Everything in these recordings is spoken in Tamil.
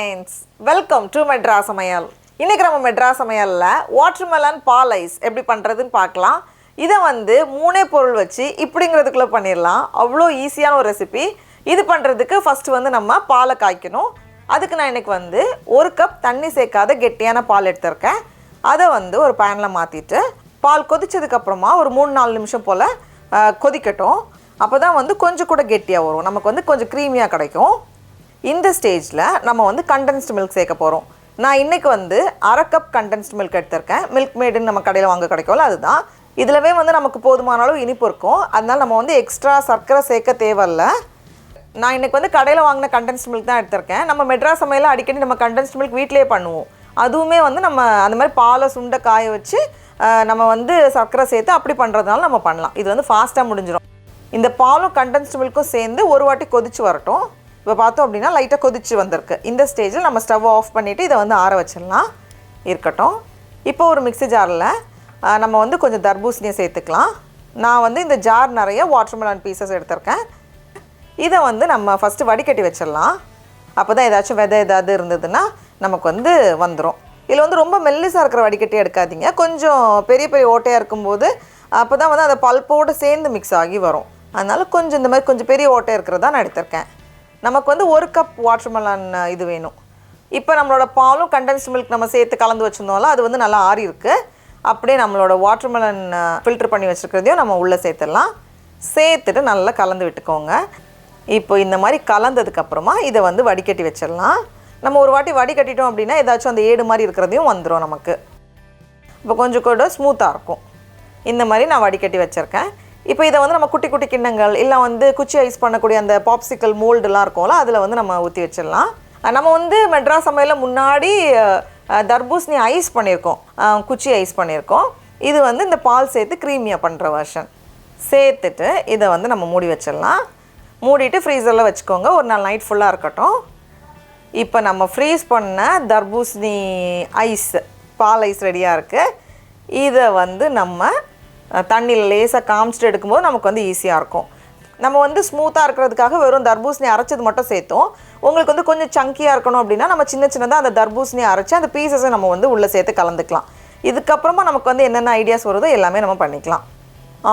friends, welcome to மெட்ராஸ் சமையல். இன்னைக்கு நம்ம மெட்ராஸ் சமையல்ல வாட்டர்மெலன் பால் ஐஸ் எப்படி பண்றதுன்னு பார்க்கலாம். இதை வந்து மூணே பொருள் வச்சு இப்படிங்கிறதுக்குள்ள பண்ணிடலாம். அவ்வளோ ஈஸியான ஒரு ரெசிபி. இது பண்ணுறதுக்கு ஃபர்ஸ்ட் வந்து நம்ம பாலை காய்க்கணும். அதுக்கு நான் இன்னைக்கு வந்து 1 கப் தண்ணி சேர்க்காத கெட்டியான பால் எடுத்திருக்கேன். அதை வந்து ஒரு பேனில் மாற்றிட்டு பால் கொதிச்சதுக்கப்புறமா ஒரு 3-4 நிமிஷம் போல் கொதிக்கட்டும். அப்போ தான் வந்து கொஞ்சம் கூட கெட்டியாக வரும், நமக்கு வந்து கொஞ்சம் க்ரீமியாக கிடைக்கும். இந்த ஸ்டேஜில் நம்ம வந்து கண்டென்ஸ்டு மில்க் சேர்க்க போகிறோம். நான் இன்றைக்கி வந்து 1/2 கப் கண்டென்ஸ்டு மில்க் எடுத்திருக்கேன். மில்க் மேடுன்னு நம்ம கடையில் வாங்க கிடைக்கும்ல, அதுதான். இதிலவே வந்து நமக்கு போதுமான அளவு இனிப்பு இருக்கும். அதனால் நம்ம வந்து எக்ஸ்ட்ரா சர்க்கரை சேர்க்க தேவையில்லை. நான் இன்றைக்கி வந்து கடையில் வாங்கின கண்டென்ஸ்டு மில்க் தான் எடுத்திருக்கேன். நம்ம மெட்ராஸ் சமையலில் அடிக்கடி நம்ம கண்டென்ஸ்டு மில்க் வீட்டிலே பண்ணுவோம். அதுவுமே வந்து நம்ம அந்த மாதிரி பாலை சுண்டை காய வச்சு நம்ம வந்து சர்க்கரை சேர்த்து அப்படி பண்ணுறதுனால நம்ம பண்ணலாம். இது வந்து ஃபாஸ்ட்டாக முடிஞ்சிடும். இந்த பாலும் கண்டென்ஸ்டு மில்க்கும் சேர்ந்து ஒரு வாட்டி கொதிச்சு வரட்டும். இப்போ பார்த்தோம் அப்படின்னா லைட்டாக கொதிச்சு வந்திருக்கு. இந்த ஸ்டேஜில் நம்ம ஸ்டவ் ஆஃப் பண்ணிவிட்டு இதை வந்து ஆற வச்சிடலாம். இருக்கட்டும். இப்போ ஒரு மிக்ஸி ஜாரில் நம்ம வந்து கொஞ்சம் தர்பூசணியை சேர்த்துக்கலாம். நான் வந்து இந்த ஜார் நிறைய வாட்டர்மெலன் பீசஸ் எடுத்திருக்கேன். இதை வந்து நம்ம ஃபஸ்ட்டு வடிகட்டி வச்சிடலாம். அப்போ தான் ஏதாச்சும் விதை ஏதாவது இருந்ததுன்னா நமக்கு வந்து வந்துடும். இதில் வந்து ரொம்ப மெல்லிசாக இருக்கிற வடிகட்டி எடுக்காதீங்க. கொஞ்சம் பெரிய பெரிய ஓட்டையாக இருக்கும்போது அப்போ தான் வந்து அந்த பல்ப்போடு சேர்ந்து மிக்ஸ் ஆகி வரும். அதனால் கொஞ்சம் இந்த மாதிரி கொஞ்சம் பெரிய ஓட்டை இருக்கிறதா நான் எடுத்திருக்கேன். நமக்கு வந்து 1 கப் வாட்டர்மெலன் இது வேணும். இப்போ நம்மளோட பாலும் கண்டென்ஸ்டு மில்க் நம்ம சேர்த்து கலந்து வச்சுருந்தோம்ல, அது வந்து நல்லா ஆறி இருக்குது. அப்படியே நம்மளோட வாட்டர்மெலன் ஃபில்ட்ரு பண்ணி வச்சுருக்கிறதையும் நம்ம உள்ளே சேர்த்துடலாம். சேர்த்துட்டு நல்லா கலந்து விட்டுக்கோங்க. இப்போ இந்த மாதிரி கலந்ததுக்கப்புறமா இதை வந்து வடிகட்டி வச்சிடலாம். நம்ம ஒரு வாட்டி வடிகட்டிட்டோம் அப்படின்னா ஏதாச்சும் அந்த ஏடு மாதிரி இருக்கிறதையும் வந்துடும் நமக்கு. இப்போ கொஞ்சம் கூட ஸ்மூத்தாக இருக்கும். இந்த மாதிரி நான் வடிகட்டி வச்சுருக்கேன். இப்போ இதை வந்து நம்ம குட்டி குட்டி கிண்ணங்கள் இல்லை வந்து குச்சி ஐஸ் பண்ணக்கூடிய அந்த பாப்சிக்கல் மோல்டுலாம் இருக்கும்ல, அதில் வந்து நம்ம ஊற்றி வச்சிடலாம். நம்ம வந்து மெட்ராஸ் சமையலில் முன்னாடி தர்பூசணி ஐஸ் பண்ணியிருக்கோம், குச்சி ஐஸ் பண்ணியிருக்கோம். இது வந்து இந்த பால் சேர்த்து க்ரீமியாக பண்ணுற வெர்ஷன். சேர்த்துட்டு இதை வந்து நம்ம மூடி வச்சிடலாம். மூடிட்டு ஃப்ரீசரில் வச்சுக்கோங்க. ஒரு நாள் நைட் ஃபுல்லாக இருக்கட்டும். இப்போ நம்ம ஃப்ரீஸ் பண்ண தர்பூசணி ஐஸ், பால் ஐஸ் ரெடியாக இருக்குது. இதை வந்து நம்ம தண்ணியில் லேசாக காமிச்சிட்டு எடுக்கும்போது நமக்கு வந்து ஈஸியாக இருக்கும். நம்ம வந்து ஸ்மூத்தாக இருக்கிறதுக்காக வெறும் தர்பூசணி அரைச்சது மட்டும் சேர்த்தோம். உங்களுக்கு வந்து கொஞ்சம் சங்கியாக இருக்கணும் அப்படின்னா நம்ம சின்ன சின்னதாக அந்த தர்பூசணி அரைச்சி அந்த பீசஸை நம்ம வந்து உள்ளே சேர்த்து கலந்துக்கலாம். இதுக்கப்புறமா நமக்கு வந்து என்னென்ன ஐடியாஸ் வருதோ எல்லாமே நம்ம பண்ணிக்கலாம்.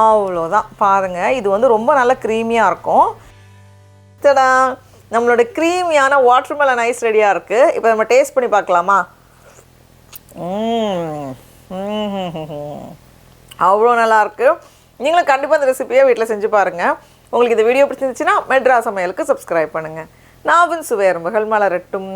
அவ்வளோதான். பாருங்கள், இது வந்து ரொம்ப நல்லா க்ரீமியாக இருக்கும். நம்மளோட க்ரீமியான வாட்டர்மெலன் ஐஸ் ரெடியாக இருக்குது. இப்போ நம்ம டேஸ்ட் பண்ணி பார்க்கலாமா? அவ்வளோ நல்லாயிருக்கு. நீங்களும் கண்டிப்பாக இந்த ரெசிபியை வீட்டில் செஞ்சு பாருங்கள். உங்களுக்கு இந்த வீடியோ பிடிச்சிருந்துச்சுன்னா மெட்ராஸ் சமையலுக்கு சப்ஸ்கிரைப் பண்ணுங்கள். நாவின் சுவை எறும்புகள் மலரட்டும்.